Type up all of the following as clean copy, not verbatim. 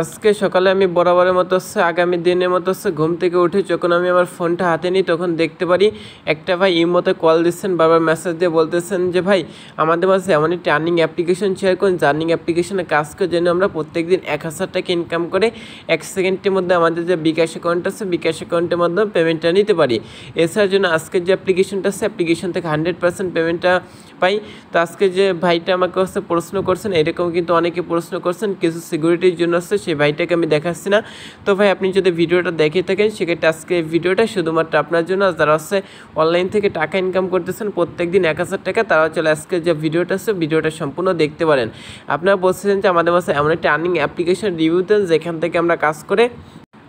আজকে সকালে আমি বরাবরের মতো আগামী দিনের মতো ঘুম থেকে উঠে যখন আমি আমার ফোনটা হাতে নিই তখন দেখতে পারি একটা ভাই ইমোতে কল দিচ্ছেন, বারবার মেসেজ দিয়ে বলতেছেন যে ভাই আমাদের মাঝে এমন একটি আর্নিং অ্যাপ্লিকেশন শেয়ার করুন, যে আর্নিং অ্যাপ্লিকেশনে কাজ করে যেন আমরা প্রত্যেকদিন 1000 টাকা ইনকাম করে 1 সেকেন্ডের মধ্যে আমাদের যে বিকাশ অ্যাকাউন্ট আছে বিকাশ অ্যাকাউন্টের মাধ্যমে পেমেন্টটা নিতে পারি। এছাড়ার জন্য আজকের যে অ্যাপ্লিকেশনটা আছে অ্যাপ্লিকেশন থেকে 100% পেমেন্টটা পাই। তো আজকে যে ভাইটা আমাকে হচ্ছে প্রশ্ন করছেন, এরকম কিন্তু অনেকে প্রশ্ন করছেন, কিছু সিকিউরিটির জন্য আছে, সেই ভাইটাকে আমি দেখাচ্ছি না। তো ভাই আপনি যদি ভিডিওটা দেখে থাকেন সেক্ষেত্রে আজকে ভিডিওটা শুধুমাত্র আপনার জন্য, যারা হচ্ছে অনলাইন থেকে টাকা ইনকাম করতেছেন প্রত্যেকদিন 1000 টাকা, তারা চলে আজকে যে ভিডিওটা আছে ভিডিওটা সম্পূর্ণ দেখতে পারেন। আপনারা বলছিলেন যে আমাদের কাছে এমন একটা আর্নিং অ্যাপ্লিকেশন রিভিউ দেন যেখান থেকে আমরা কাজ করে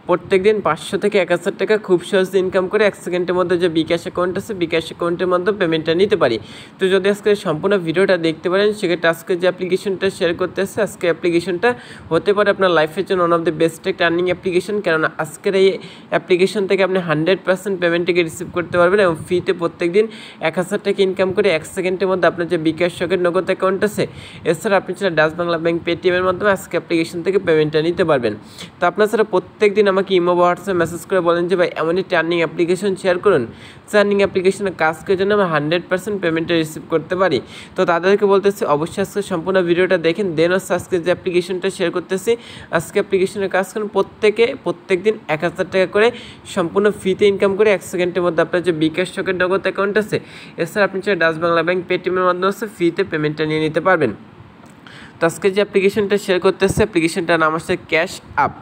প্রত্যেকদিন 500 থেকে 1000 টাকা খুব সহজে ইনকাম করে 1 সেকেন্ডের মধ্যে যে বিকাশ অ্যাকাউন্ট আছে বিকাশ অ্যাকাউন্টের মাধ্যমে পেমেন্টটা নিতে পারি। তো যদি আজকে সম্পূর্ণ ভিডিওটা দেখতে পারেন সেক্ষেত্রে আজকে যে অ্যাপ্লিকেশনটা শেয়ার করতে আসছে আজকে অ্যাপ্লিকেশনটা হতে পারে আপনার লাইফের জন্য ওয়ান অফ দ্য বেস্ট একটা আর্নিং অ্যাপ্লিকেশন, কেননা আজকের এই অ্যাপ্লিকেশন থেকে আপনি 100% পেমেন্টটাকে রিসিভ করতে পারবেন এবং ফ্রিতে প্রত্যেকদিন 1000 টাকা ইনকাম করে 1 সেকেন্ডের মধ্যে আপনার যে বিকাশ শখের নগদ অ্যাকাউন্ট আছে এছাড়া আপনি চাইলে ডাচ বাংলা ব্যাংক পেটিএমের মাধ্যমে আজকে অ্যাপ্লিকেশন থেকে পেমেন্টটা নিতে পারবেন। তো আপনার ছাড়া প্রত্যেকদিন আমাকে ইমো বা হোয়াটসঅ্যাপ মেসেজ করে বলেন যে ভাই এমন একটি আর্নিং অ্যাপ্লিকেশন শেয়ার করুন, যে আর্নিং অ্যাপ্লিকেশনের কাজ করার জন্য আমরা 100% পেমেন্টটা রিসিভ করতে পারি। তো তাদেরকে বলতেছি অবশ্যই আজকে সম্পূর্ণ ভিডিওটা দেখেন, দেন হচ্ছে আজকে যে অ্যাপ্লিকেশনটা শেয়ার করতেছি আজকে অ্যাপ্লিকেশনের কাজ করুন প্রত্যেকদিন 1000 টাকা করে সম্পূর্ণ ফ্রিতে ইনকাম করে 1 সেকেন্ডের মধ্যে আপনার যে বিকাশ শখের নগদ অ্যাকাউন্ট আছে এছাড়া আপনি চাইলে ডাচ বাংলা ব্যাংক পেটিএমের মাধ্যমে হচ্ছে ফ্রিতে পেমেন্টটা নিয়ে নিতে পারবেন। তো আজকে যে অ্যাপ্লিকেশনটা শেয়ার করতেছে অ্যাপ্লিকেশনটার নাম হচ্ছে ক্যাশ আপ।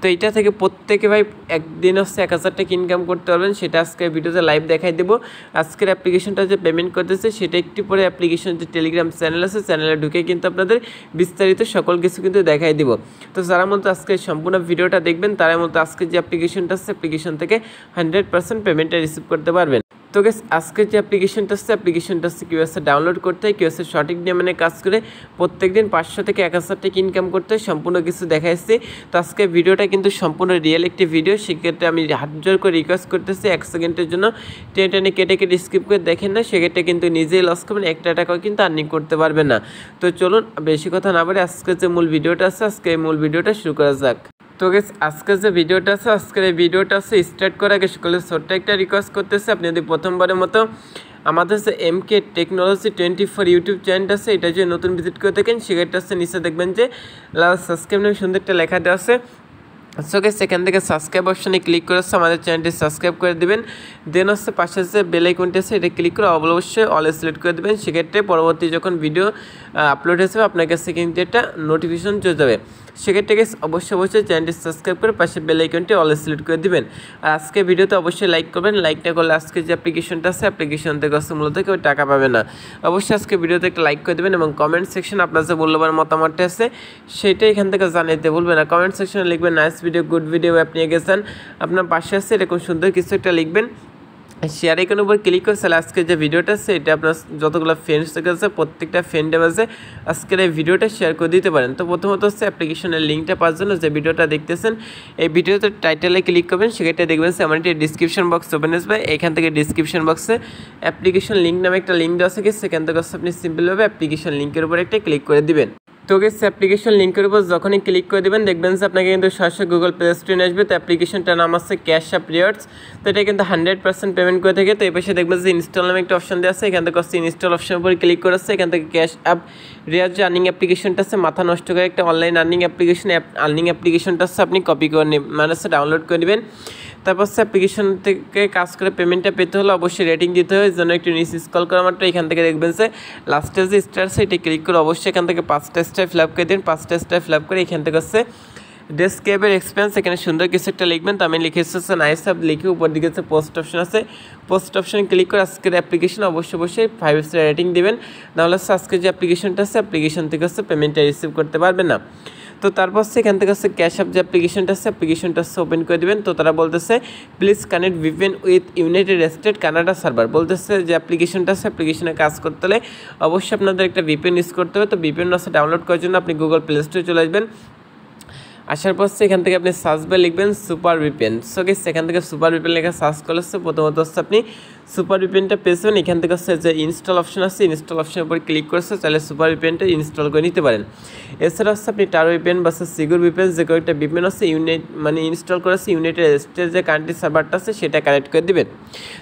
তো এইটা থেকে প্রত্যেকে ভাই একদিন হচ্ছে 1000 টাকা ইনকাম করতে পারবেন, সেটা আজকে ভিডিওতে লাইভ দেখাই দেবো। আজকের অ্যাপ্লিকেশনটা যে পেমেন্ট করতেছে সেটা একটু পরে অ্যাপ্লিকেশন যে টেলিগ্রাম চ্যানেল আছে চ্যানেলে ঢুকে কিন্তু আপনাদের বিস্তারিত সকল কিছু কিন্তু দেখাই দিব। তো যারা মতো আজকে সম্পূর্ণ ভিডিওটা দেখবেন তারা মতো আজকে যে অ্যাপ্লিকেশনটা আছে অ্যাপ্লিকেশন থেকে 100% পেমেন্টটা রিসিভ করতে পারবেন। তো গাইস আজকে যে অ্যাপ্লিকেশনটা আছে কিভাবে ডাউনলোড করতে হয়, কিভাবে সঠিক নিয়মে কাজ করে প্রত্যেকদিন 500 থেকে 1000 টাকা ইনকাম করতে হয় সম্পূর্ণ কিছু দেখাইছি। তো আজকে ভিডিওটা কিন্তু সম্পূর্ণ রিয়েল একটি ভিডিও, সেক্ষেত্রে আমি হাত জোর করে রিকোয়েস্ট করতেছি 1 সেকেন্ডের জন্য টেনে কেটে স্কিপ করে দেখেন না, সেক্ষেত্রে কিন্তু নিজেই লস করবেন, 1 টাকাও কিন্তু আর্নিং করতে পারবেন না। তো চলুন বেশি কথা না বলে আজকে যে মূল ভিডিওটা আছে আজকে এই মূল ভিডিওটা শুরু করা যাক। তো গাইস আজকের যে ভিডিওটা আছে আজকের এই ভিডিওটা আছে স্টার্ট করার আগে সকলের ছোট্ট একটা রিকোয়েস্ট করতেছে, আপনি যদি প্রথমবারের মতো আমাদের যে MK টেকনোলজি 24 ইউটিউব চ্যানেল আছে এটা যদি নতুন ভিজিট করে থাকেন সেক্ষেত্রে আছে নিচে দেখবেন যে লাল সাবস্ক্রাইব নামে সুন্দর একটা লেখা দেওয়া আছে। সো গাইস সেখান থেকে সাবস্ক্রাইব অপশনে ক্লিক করে আমাদের চ্যানেলটি সাবস্ক্রাইব করে দেবেন, দেন হচ্ছে পাশে যে বেল আইকনটি আছে এটা ক্লিক করে অবশ্যই অল সিলেক্ট করে দেবেন, সেক্ষেত্রে পরবর্তী যখন ভিডিও আপলোড হয়েছে আপনার কাছে কিন্তু একটা নোটিফিকেশন চলে যাবে। সেক্ষেত্রে গাইস অবশ্যই চ্যানেলটি সাবস্ক্রাইব করে পাশে বেল আইকনটি অল সিলেক্ট করে দিবেন। আর আজকে ভিডিওতে অবশ্যই লাইক করবেন, লাইকটা করলে আজকে যে অ্যাপ্লিকেশনটা আছে অ্যাপ্লিকেশন থেকে মূলত কেউ টাকা পাবে না। অবশ্যই আজকে ভিডিওতে একটা লাইক করে দেবেন এবং কমেন্ট সেকশন আপনার যে মূল্যবান মতামতটা আছে সেটা এখান থেকে জানাতে ভুলবেন না। কমেন্ট সেকশনে লিখবেন নাইস ভিডিও, গুড ভিডিও, আপনি গেছেন আপনার পাশে আছে এরকম সুন্দর কিছু একটা লিখবেন। শেয়ার আইকনের উপর ক্লিক করে তাহলে আজকে যে ভিডিওটা আছে এটা আপনার যতগুলো ফ্রেন্ডস থেকে আছে প্রত্যেকটা ফ্রেন্ডের মাঝে আজকের এই ভিডিওটা শেয়ার করে দিতে পারেন। তো প্রথমত হচ্ছে অ্যাপ্লিকেশনের লিঙ্কটা পাওয়ার জন্য যে ভিডিওটা দেখতেছেন এই ভিডিওতে টাইটেলে ক্লিক করবেন, সেক্ষেত্রে দেখবেন আমার একটি ডিসক্রিপশন বক্স ওপেন আসবে, এখান থেকে ডিসক্রিপশন বক্সে অ্যাপ্লিকেশন লিঙ্ক নামে একটা লিঙ্ক দেওয়া আছে, সেখান থেকে আপনি সিম্পলভাবে অ্যাপ্লিকেশন লিঙ্কের উপর একটা ক্লিক করে দিবেন। তো গাইস অ্যাপ্লিকেশন লিঙ্কের উপর যখনই ক্লিক করে দেবেন দেখবেন যে আপনাকে কিন্তু সরাসরি গুগল প্লে স্টোরে আসবে। তো অ্যাপ্লিকেশনটার নাম আছে ক্যাশ আপ রিওয়ার্ডস। তো এটা কিন্তু 100% পেমেন্ট করে থাকে। তো এই পাশে দেখবেন যে ইনস্টল নামে একটা অপশন দেওয়া আছে, এখান থেকে ইনস্টল অপশনের উপর ক্লিক করে আসছে, এখান থেকে ক্যাশ আপ রিওয়ার্ডস যে আর্নিং অ্যাপ্লিকেশনটা আছে মাথা নষ্ট করে একটা অনলাইন আর্নিং অ্যাপ্লিকেশনটা আছে আপনি কপি করে নেবেন মানে ডাউনলোড করে নেবেন। তারপর অ্যাপ্লিকেশন থেকে কাজ করে পেমেন্টটা পেতে হলে অবশ্যই রেটিং দিতে হয়, যেন একটু নিচে স্ক্রল করা মাত্র এখান থেকে দেখবেন যে লাস্টে যে স্টার আছে এটা ক্লিক করে অবশ্যই এখান থেকে 5টা স্টার ফিল আপ করে দিন। 5টা স্টার ফিল আপ করে এখান থেকে হচ্ছে ডেস্কেপের এক্সপেন্স এখানে সুন্দর কিছু একটা লিখবেন। তো আমি লিখে এসেছে নাইস আপ লিখে উপর দিকে হচ্ছে পোস্ট অপশন আছে, পোস্ট অপশনে ক্লিক করে আজকের অ্যাপ্লিকেশন অবশ্যই 5 স্টার রেটিং দেবেন, নাহলে আজকে যে অ্যাপ্লিকেশনটা আছে অ্যাপ্লিকেশন থেকে হচ্ছে পেমেন্টটা রিসিভ করতে পারবেন না। তো তারপর এখান থেকে হচ্ছে ক্যাশ আপ যে অ্যাপ্লিকেশনটা আছে ওপেন করে দেবেন। তো তারা বলতেছে please connect VPN with United state Canada server, বলতেছে যে অ্যাপ্লিকেশনটা আছে অ্যাপ্লিকেশনে কাজ করতে হলে অবশ্যই আপনাদের একটা ভিপিএন ইউজ করতে হবে। তো ভিপিএন আছে ডাউনলোড করার জন্য আপনি গুগল প্লে স্টোরে চলে আসবেন, আসার পর এখান থেকে আপনি সার্চ বারে লিখবেন সুপার ভিপিএন। সো গাইস এখান থেকে সুপার ভিপিএন লেখা সার্চ করলে প্রথমত হচ্ছে আপনি সুপার ভিপিএনটা পেয়ে যাবেন। এখান থেকে হচ্ছে যে ইনস্টল অপশন আছে, ইনস্টল অপশনের উপর ক্লিক করছে তাহলে সুপার ভিপিএনটা ইনস্টল করে নিতে পারেন। এছাড়া হচ্ছে আপনি টার ভিপিএন বা সিকিউর ভিপিএন যে কয়েকটা ভিপিএন আছে ইনস্টল করেছে ইউনাইটেড স্টেটস যে কান্ট্রি সার্ভারটা আছে সেটা কানেক্ট করে দিবেন।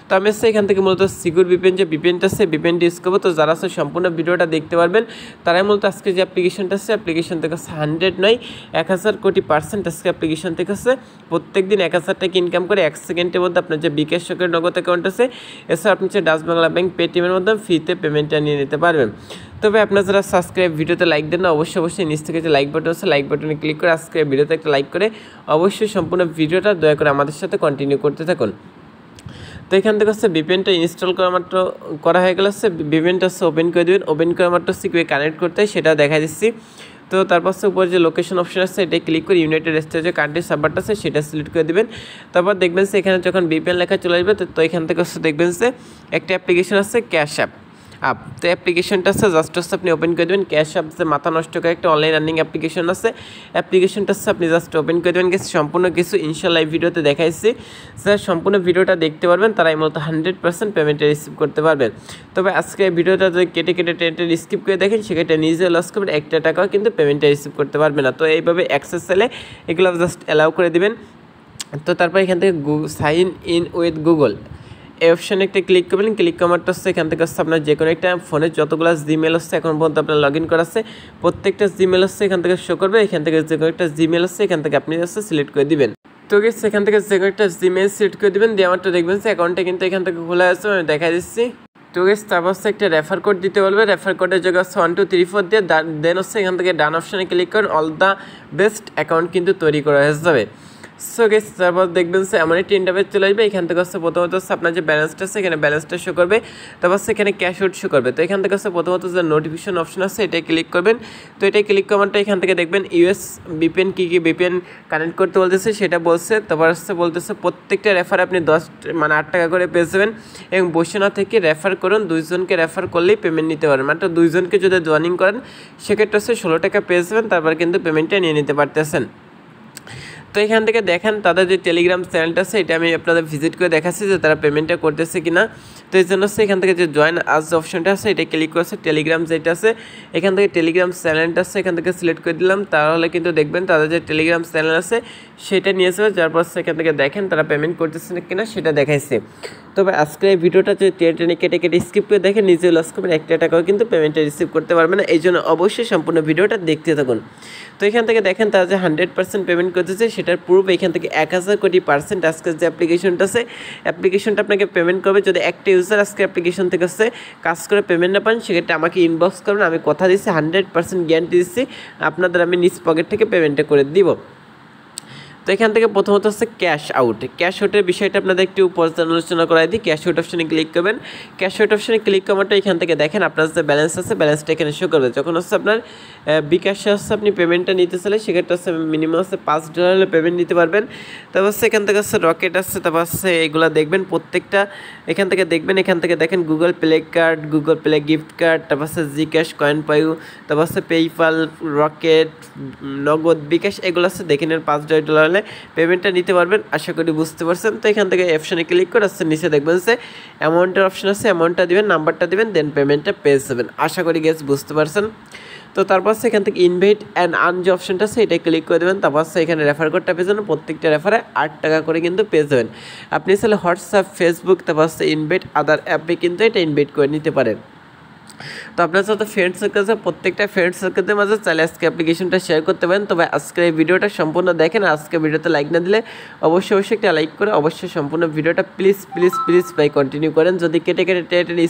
তো আমি হচ্ছে এখান থেকে মূলত সিকিউর ভিপিএন যে ভিপিএনটা আছে ভিপিএনটি ইউজ করবো। তো যারা আছে সম্পূর্ণ ভিডিওটা দেখতে পারবেন তারাই মূলত আজকে যে অ্যাপ্লিকেশনটা আছে অ্যাপ্লিকেশন থেকে 100 নয় 1000 কোটি % আজকে অ্যাপ্লিকেশন থেকে আছে প্রত্যেক দিন 1000 টাকা ইনকাম করে 1 সেকেন্ডের মধ্যে আপনার যে বিকাশ শকের নগদ অ্যাকাউন্ট আছে এছাড়া আপনি যে ডাচ বাংলা ব্যাংক পেটিএমের মাধ্যমে ফ্রিতে পেমেন্টটা নিয়ে নিতে পারবেন। তবে আপনারা যারা সাবস্ক্রাইব ভিডিওতে লাইক দেন না অবশ্যই নিচ থেকে যে লাইক বাটন আছে লাইক বাটনে ক্লিক করে আজকে ভিডিওতে একটা লাইক করে অবশ্যই সম্পূর্ণ ভিডিওটা দয়া করে আমাদের সাথে কন্টিনিউ করতে থাকুন। তো এখান থেকে হচ্ছে ভিপিএনটা ইনস্টল করা মাত্র করা হয়ে গেলে হচ্ছে ভিপিএনটা হচ্ছে ওপেন করে দেবেন। ওপেন করা মাত্র হচ্ছে কীভাবে কানেক্ট করতে হয় সেটা দেখা দিচ্ছি। তো তারপর হচ্ছে উপরে যে লোকেশন অপশন আছে এটা ক্লিক করে ইউনাইটেড স্টেটস যে কান্ট্রি সার্ভারটা আছে সেটা সিলেক্ট করে দেবেন। তারপর দেখবেন যে এখানে যখন ভিপিএন লেখা চলে আসবে তো এখান থেকে হচ্ছে দেখবেন যে একটা অ্যাপ্লিকেশন আছে ক্যাশ অ্যাপ। তো অ্যাপ্লিকেশনটা আছে জাস্ট হচ্ছে আপনি ওপেন করে দেবেন। ক্যাশ অ্যাপ যে মাথা নষ্ট করে একটা অনলাইন আর্নিং অ্যাপ্লিকেশন আছে অ্যাপ্লিকেশনটা হচ্ছে আপনি জাস্ট ওপেন করে দেবেন। সম্পূর্ণ কিছু ইনশাআল্লাহ এই ভিডিওতে দেখাইছি। যারা সম্পূর্ণ ভিডিওটা দেখতে পারবেন তারাই মূলত 100% পেমেন্টটা রিসিভ করতে পারবেন। তবে আজকে ভিডিওটা যদি কেটে টেনে স্কিপ করে দেখেন সেক্ষেত্রে নিজে লস করবেন 1 টাকাও কিন্তু পেমেন্টটা রিসিভ করতে পারবে না। তো এইভাবে অ্যাক্সেস চাইলে এগুলো জাস্ট অ্যালাউ করে দিবেন। তো তারপর এখান থেকে সাইন ইন উইথ গুগল এই অপশানে একটা ক্লিক করবেন। ক্লিক করারটা হচ্ছে এখান থেকে হচ্ছে আপনার যে কোনো একটা ফোনের যতগুলো জিমেল হচ্ছে এখন পর্যন্ত আপনার লগ ইন করা আছে প্রত্যেকটা জিমেল হচ্ছে এখান থেকে শো করবে। এখান থেকে যে কোনো একটা জিমেল হচ্ছে এখান থেকে আপনি হচ্ছে সিলেক্ট করে দিবেন। তো গেছে এখান থেকে যে কোনো একটা জিমেল সিলেক্ট করে দিবেন দিয়ে আমারটা দেখবেন যে অ্যাকাউন্টটা কিন্তু এখান থেকে খোলা আছে আমি দেখা দিচ্ছি। তো গেছে তারপর হচ্ছে একটা রেফার কোড দিতে বলবে। রেফার কোডের জায়গায় হচ্ছে 1 2 3 4 দিয়ে দেন হচ্ছে এখান থেকে ডান অপশানে ক্লিক করেন অল দ্য বেস্ট অ্যাকাউন্ট কিন্তু তৈরি করা হয়ে যাবে। সো গেস তারপর দেখবেন সে এমন একটি ইন্টারফেস চলে আসবে। এখান থেকে হচ্ছে প্রথমত হচ্ছে আপনার যে ব্যালেন্সটা আছে এখানে ব্যালেন্সটা শো করবে। তারপর হচ্ছে এখানে ক্যাশ আউট শো করবে। তো এখান থেকে হচ্ছে প্রথমত যে নোটিফিকেশন অপশন আছে এটাই ক্লিক করবেন। তো এটাই ক্লিক করারটা এখান থেকে দেখবেন ইউএস ভিপিএন কী ভিপিএন কানেক্ট করতে বলতেছে সেটা বলছে। তারপর হচ্ছে বলতেছে প্রত্যেকটা রেফার আপনি 8 টাকা করে পেয়ে যাবেন এবং বসে না থেকে রেফার করুন 2 জনকে রেফার করলেই পেমেন্ট নিতে পারেন। মাত্র 2 জনকে যদি জয়েনিং করেন সেক্ষেত্রে হচ্ছে 16 টাকা পেয়ে যাবেন তারপর কিন্তু পেমেন্টটা নিয়ে নিতে পারতেছেন। তো এখান থেকে দেখেন তাদের যে টেলিগ্রাম চ্যানেলটা আছে এটা আমি আপনাদের ভিজিট করে দেখাচ্ছি যে তারা পেমেন্টটা করতেছে কিনা। তো এই জন্য হচ্ছে এখান থেকে যে জয়েন আজ অপশনটা আছে এটা ক্লিক করছে। টেলিগ্রাম যেটা আছে এখান থেকে টেলিগ্রাম চ্যানেলটা আছে এখান থেকে সিলেক্ট করে দিলাম। তাহলে কিন্তু দেখবেন তাদের যে টেলিগ্রাম চ্যানেল আছে সেটা নিয়ে আসবে যার পর এখান থেকে দেখেন তারা পেমেন্ট করতেছে কিনা সেটা দেখাইছে। তবে আজকে এই ভিডিওটা যদি টেনে কেটে স্কিপ করে দেখেন নিজে লস করবেন 1 টাকাও কিন্তু পেমেন্টটা রিসিভ করতে পারবেন না। এই জন্য অবশ্যই সম্পূর্ণ ভিডিওটা দেখতে থাকুন। তো এখান থেকে দেখেন তারা যে 100% পেমেন্ট করতেছে সেটার প্রুফ এখান থেকে 1000 কোটি % আজকে যে অ্যাপ্লিকেশনটা আছে অ্যাপ্লিকেশনটা আপনাকে পেমেন্ট করবে। যদি একটা ইউজার আজকে অ্যাপ্লিকেশন থেকে হচ্ছে কাজ করে পেমেন্ট না পান সেক্ষেত্রে আমাকে ইনবক্স করবেন। আমি কথা দিচ্ছি 100% গ্যারান্টি দিচ্ছি আপনাদের আমি নিজ পকেট থেকে পেমেন্টটা করে দিব। তো এখান থেকে প্রথমত হচ্ছে ক্যাশ আউটের বিষয়টা আপনাদের একটু পর্যালোচনা করাই দিই। ক্যাশ আউট অপশানে ক্লিক করবেন। ক্যাশ আউট অপশানে ক্লিক করাটা এখান থেকে দেখেন আপনার যে ব্যালেন্স আছে ব্যালেন্সটা এখানে শো করবে। যখন হচ্ছে আপনার বিকাশে হচ্ছে আপনি পেমেন্টটা নিতে চাইলে সেক্ষেত্রে হচ্ছে মিনিমাম হচ্ছে $5 হলে পেমেন্ট নিতে পারবেন। তারপর হচ্ছে এখান থেকে হচ্ছে রকেট আছে তারপর হচ্ছে এগুলো দেখবেন প্রত্যেকটা এখান থেকে দেখবেন। এখান থেকে দেখেন Google play card Google play gift card তারপর হচ্ছে জি ক্যাশ কয়েন পাইউ তারপর হচ্ছে পেইপাল রকেট নগদ বিকাশ এগুলো আছে দেখে নেন $5 হলে পেমেন্টটা নিতে পারবেন। আশা করি বুঝতে পারছেন। তো এখান থেকে অপশানে ক্লিক করে আসছে নিচে দেখবেন যে অ্যামাউন্টের অপশান আছে অ্যামাউন্টটা দিবেন নাম্বারটা দিবেন দেন পেমেন্টটা পেয়ে যাবেন। আশা করি গেস বুঝতে পারছেন। তো তারপর এখান থেকে ইনভাইট অ্যান্ড আর্ন যে অপশনটা আছে এটা ক্লিক করে দেবেন। তারপর এখানে রেফার কোডটা পেয়ে যাবেন। প্রত্যেকটা রেফারে 8 টাকা করে কিন্তু পেয়ে যাবেন। আপনি চাইলে হোয়াটসঅ্যাপ ফেসবুক তারপর ইনভাইট আদার অ্যাপে কিন্তু এটা ইনভাইট করে নিতে পারেন। তো আপনার সাথে ফ্রেন্ড সার্কেল আছে প্রত্যেকটা ফ্রেন্ড সার্কেলের মাঝে চাইলে আজকে অ্যাপ্লিকেশনটা শেয়ার করতে পারেন। তবে আজকের এই ভিডিওটা সম্পূর্ণ দেখেন। আজকে ভিডিওতে লাইক না দিলে অবশ্যই একটা লাইক করে অবশ্যই সম্পূর্ণ ভিডিওটা প্লিজ ভাই কন্টিনিউ করেন। যদি কেটে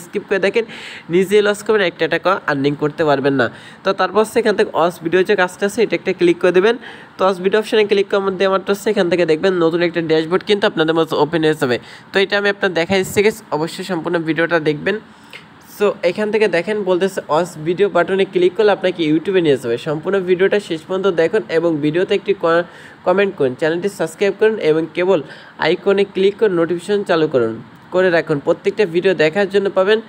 স্কিপ করে দেখেন নিজেই লস করবেন 1 টাকা আর্নিং করতে পারবেন না। তো তারপর সেখান থেকে অস ভিডিও যে কাজটা আছে এটা একটা ক্লিক করে দেবেন। তো অস ভিডিও অপশানে ক্লিক করার মধ্যে আমার এখান থেকে দেখবেন নতুন একটা ড্যাশবোর্ড কিন্তু আপনাদের মধ্যে ওপেন হয়ে যাবে। তো এটা আমি আপনার দেখাই দিচ্ছি অবশ্যই সম্পূর্ণ ভিডিওটা দেখবেন। সো এখান থেকে দেখেন বলতেছে অস ভিডিও বাটনে ক্লিক করলে আপনাকে ইউটিউবে নিয়ে যাবে। সম্পূর্ণ ভিডিওটা শেষ পর্যন্ত দেখুন এবং ভিডিওতে একটি কমেন্ট করুন, চ্যানেলটি সাবস্ক্রাইব করুন এবং কেবল আইকনে ক্লিক করে নোটিফিকেশন চালু করে রাখুন। প্রত্যেকটা ভিডিও দেখার জন্য পাবেন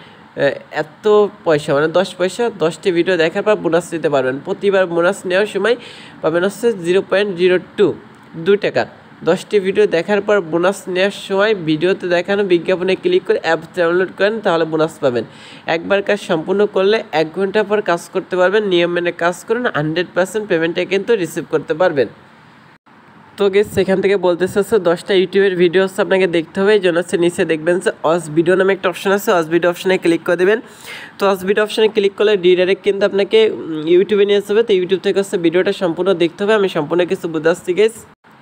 এত পয়সা মানে 10 পয়সা 10টি ভিডিও দেখার পর বোনাস নিতে পারবেন। প্রতিবার বোনাস নেওয়ার সময় পাবেন হচ্ছে 0.02 টাকা। 10টি ভিডিও দেখার পর বোনাস নেওয়ার সময় ভিডিওতে দেখানো বিজ্ঞাপনে ক্লিক করে অ্যাপ ডাউনলোড করেন, তাহলে বোনাস পাবেন। একবার কাজ সম্পূর্ণ করলে 1 ঘন্টা পর কাজ করতে পারবেন। নিয়ম মেনে কাজ করুন, 100% পেমেন্টটা কিন্তু রিসিভ করতে পারবেন। তো গেস সেখান থেকে বলতেছে হচ্ছে 10টা ইউটিউবের ভিডিও হচ্ছে আপনাকে দেখতে হবে। এই জন্য হচ্ছে নিচে দেখবেন যে অস ভিডিও নামে একটা অপশন আছে, অস ভিডিও অপশানে ক্লিক করে দেবেন। তো অস ভিডিও অপশানে ক্লিক করলে ডিরেক্ট কিন্তু আপনাকে ইউটিউবে নিয়ে আসবে। তো ইউটিউব থেকে হচ্ছে ভিডিওটা সম্পূর্ণ দেখতে হবে। আমি সম্পূর্ণ কিছু বুঝাচ্ছি গেস।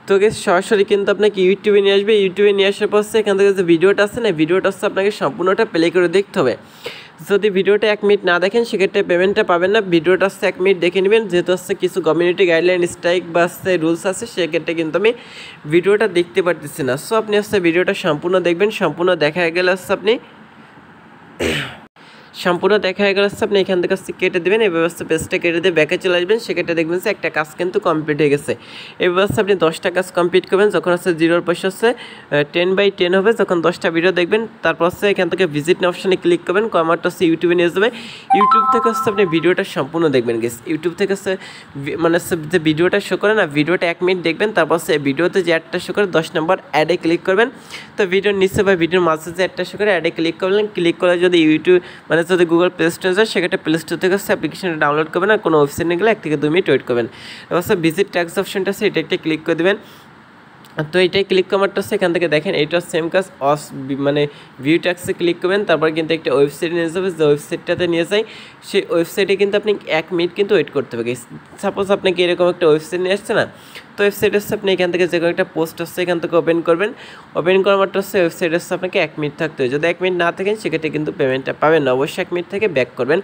তো গেস সরাসরি কিন্তু আপনাকে ইউটিউবে নিয়ে আসবে। ইউটিউবে নিয়ে আসার পর এখান থেকে যে ভিডিওটা আছে না, ভিডিওটা হচ্ছে আপনাকে সম্পূর্ণটা প্লে করে দেখতে হবে। যদি ভিডিওটা 1 মিনিট না দেখেন সেক্ষেত্রে পেমেন্টটা পাবেন না। ভিডিওটা হচ্ছে 1 মিনিট দেখে নেবেন, যেহেতু হচ্ছে কিছু কমিউনিটি গাইডলাইন স্ট্রাইক বা হচ্ছে রুলস আছে, সেক্ষেত্রে কিন্তু আমি ভিডিওটা দেখতে পারতেছি না। সো আপনি হচ্ছে ভিডিওটা সম্পূর্ণ দেখবেন। সম্পূর্ণ দেখা গেলে হচ্ছে আপনি আপনি এখান থেকে কেটে দেবেন। এই ব্যবস্থা পেজটা কেটে দিয়ে ব্যাকে চলে আসবেন। সেক্ষেত্রে দেখবেন যে একটা কাজ কিন্তু কমপ্লিট হয়ে গেছে। এই ব্যবস্থা আপনি 10টা কাজ কমপ্লিট করবেন। যখন হচ্ছে 0-র পয়সা হচ্ছে 10/10 হবে, যখন 10টা ভিডিও দেখবেন, তারপর হচ্ছে এখান থেকে ভিজিট অপশানে ক্লিক করবেন। কমারটা হচ্ছে ইউটিউবে নিয়ে যাবে। ইউটিউব থেকে হচ্ছে আপনি ভিডিওটা সম্পূর্ণ দেখবেন গেস। ইউটিউব থেকে হচ্ছে মানে যে ভিডিওটা শো করে না, ভিডিওটা 1 মিনিট দেখবেন। তারপর হচ্ছে ভিডিওতে যে অ্যাডটা শো করে 10 নম্বর অ্যাডে ক্লিক করবেন। তো ভিডিওর নিচে বা ভিডিওর মাঝে যে অ্যাডটা শো করে অ্যাডে ক্লিক করলেন। ক্লিক করে যদি ইউটিউব যদি গুগল প্লে স্টোরে যায়, সেক্ষেত্রে প্লে স্টোর থেকে হচ্ছে অ্যাপ্লিকেশনটা ডাউনলোড করবেন। আর কোনো ওয়েবসাইট নিয়ে গেলে 1 থেকে 2 মিনিট ওয়েট করবেন। এবার হচ্ছে ভিজিট ট্যাক্স অপশনটা আছে, এটা একটা ক্লিক করে দেবেন। তো এইটাই ক্লিক করারটা হচ্ছে এখান থেকে দেখেন এইটা সেম কাজ মানে ভিউ ট্যাক্সে ক্লিক করবেন। তারপর কিন্তু একটা ওয়েবসাইট নিয়ে যাবে, যে ওয়েবসাইটটাতে নিয়ে যায় সেই ওয়েবসাইটে কিন্তু আপনি 1 মিনিট কিন্তু ওয়েট করতে হবে। সাপোজ আপনাকে এরকম একটা ওয়েবসাইট নিয়ে আসছে না, তো ওয়েবসাইট হচ্ছে আপনি এখান থেকে যে কোনো একটা পোস্ট হচ্ছে এখান থেকে ওপেন করবেন। ওপেন করার মাত্র হচ্ছে ওয়েবসাইট হচ্ছে আপনাকে 1 মিনিট থাকতে হবে। যদি 1 মিনিট না থাকেন সেক্ষেত্রে কিন্তু পেমেন্টটা পাবেন না, অবশ্যই 1 মিনিট থেকে ব্যাক করবেন।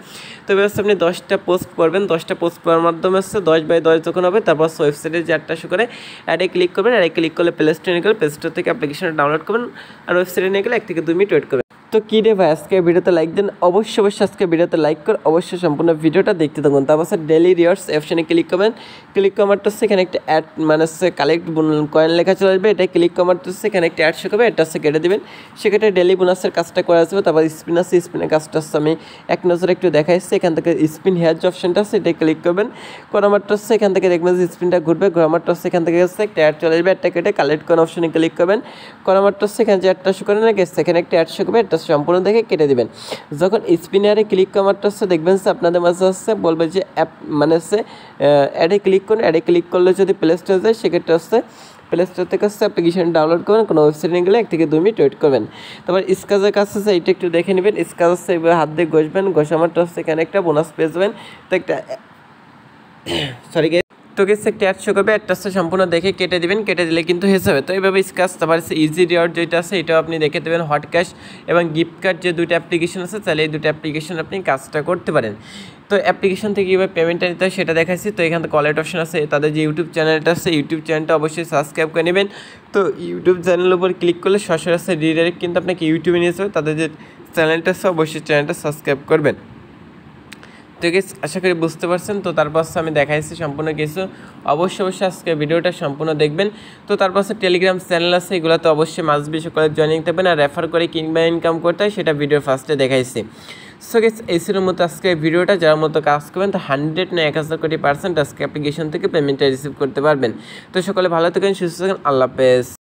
তো ব্যবস্থা আপনি 10টা পোস্ট করবেন। 10টা পোস্ট করার মাধ্যমে হচ্ছে 10/10 যখন হবে, তারপর ওয়েবসাইটে যে অ্যাডটা শো করে অ্যাডে ক্লিক করবেন। অ্যাডে ক্লিক করলে প্লে স্টোরে নিয়ে গেলে প্লে স্টোর থেকে অ্যাপ্লিকেশনটা ডাউনলোড করবেন। আর ওয়েবসাইটে নিয়ে গেলে 1 থেকে 2 মিনিট ওয়েট করবেন। তো কী রে ভাই, আজকে ভিডিওতে লাইক দেন, অবশ্যই আজকে ভিডিওতে লাইক করে অবশ্যই সম্পূর্ণ ভিডিওটা দেখতে থাকুন। তারপর হচ্ছে ডেলি রিওয়ার্ডস অপশানে ক্লিক করবেন। ক্লিক করারটা হচ্ছে এখানে একটা অ্যাড মানে হচ্ছে কালেক্ট কয়েন লেখা চলে আসবে। এটা ক্লিক করারটা হচ্ছে এখানে একটা অ্যাড শো করবে, এটা হচ্ছে কেটে দেবেন। সেক্ষেত্রে ডেলি বোনাসের কাজটা করে আসবে। তারপর স্পিন আছে, স্পিনের কাজটা হচ্ছে আমি এক নজরে একটু দেখাচ্ছি। এখান থেকে স্পিন হেয়ার যে অপশানটা আছে এটা ক্লিক করবেন। করামারটা হচ্ছে এখান থেকে দেখবেন যে স্পিনটা ঘুরবে। ঘোরামারটা হচ্ছে এখান থেকে হচ্ছে একটা অ্যাড চলে আসবে, একটা কেটে কালেক্ট কয়েন অপশানে ক্লিক করবেন। করামারটা হচ্ছে এখানে যে অ্যাডটা শো করে না গেছে, এখানে একটা অ্যাড শো করবে, এটা সম্পূর্ণ দেখে কেটে দিবেন। যখন স্পিনারে ক্লিক করারটা হচ্ছে দেখবেন যে আপনাদের মাঝে হচ্ছে বলবে যে অ্যাপ মানে হচ্ছে অ্যাডে ক্লিক করুন। অ্যাডে ক্লিক করলে যদি প্লে স্টোরে যায়, সেক্ষেত্রে হচ্ছে প্লে স্টোর থেকে হচ্ছে অ্যাপ্লিকেশন ডাউনলোড করবেন। কোনো ওয়েবসাইটে গেলে 1 থেকে 2 মিনিট ওয়েট করবেন। তারপর স্কাজের কাজ হচ্ছে এইটা একটু দেখে নেবেন। স্কাজ হচ্ছে এবার হাত দিয়ে ঘষবেন, ঘষামারটা হচ্ছে এখানে একটা বোনাস পেয়ে যাবেন। তো একটা সরি তো গেছে একটা অ্যাড শো করবে, একটা হচ্ছে সম্পূর্ণ দেখে কেটে দিবেন। কেটে দিলে কিন্তু হয়ে যাবে। তো এইভাবে স্কাচ, তারপর ইজি রিওয়ার্ড যেটা আছে এটাও আপনি দেখে দেবেন। হট ক্যাশ এবং গিফট কার্ড যে 2টা অ্যাপ্লিকেশন আছে, তাহলে এই 2টা অ্যাপ্লিকেশন আপনি কাজটা করতে পারেন। তো অ্যাপ্লিকেশন থেকে কীভাবে পেমেন্টটা নিতে হয় সেটা দেখাচ্ছি। তো এখানে কলেট অপশন আছে, তাদের যে ইউটিউব চ্যানেলটা আছে ইউটিউব চ্যানেলটা অবশ্যই সাবস্ক্রাইব করে নেবেন। তো ইউটিউব চ্যানেলের উপর ক্লিক করলে সরাসরি ডিরেক্ট কিন্তু আপনাকে ইউটিউবে নিয়ে যাবে। তাদের যে চ্যানেলটা আছে অবশ্যই চ্যানেলটা সাবস্ক্রাইব করবেন। তো আশা করি বুঝতে পারছেন। তো তারপর আমি দেখাইছি সম্পূর্ণ কিছু, অবশ্যই আজকে ভিডিওটা সম্পূর্ণ দেখবেন। তো তারপর টেলিগ্রাম চ্যানেল আছে, এগুলোতে অবশ্যই মাস্ট বি সকলে জয়েনিং দেবেন। আর রেফার করে কিংবা ইনকাম করতে হয় সেটা ভিডিওর ফার্স্টে দেখাইছি। সো গেস এই ছিল মতো আজকে ভিডিওটা। যার মতো কাজ করবেন তো 100 না 1000 কোটি % আজকে অ্যাপ্লিকেশন থেকে পেমেন্টটা রিসিভ করতে পারবেন। তো সকলে ভালো থাকেন, সুস্থ থাকেন, আল্লাহ হাফেজ।